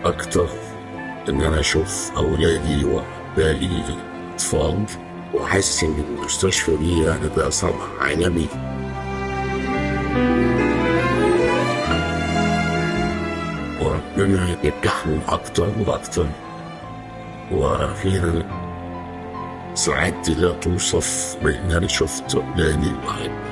أكتر إن أنا أشوف أولادي وأحبائي أطفال، وأحس إن المستشفى دي يعني ده صنع عالمي. وربنا يرجعهم أكتر وأكتر. وأخيرا سعادتي لا توصف بإن أنا شفت أولادي وأحبائي.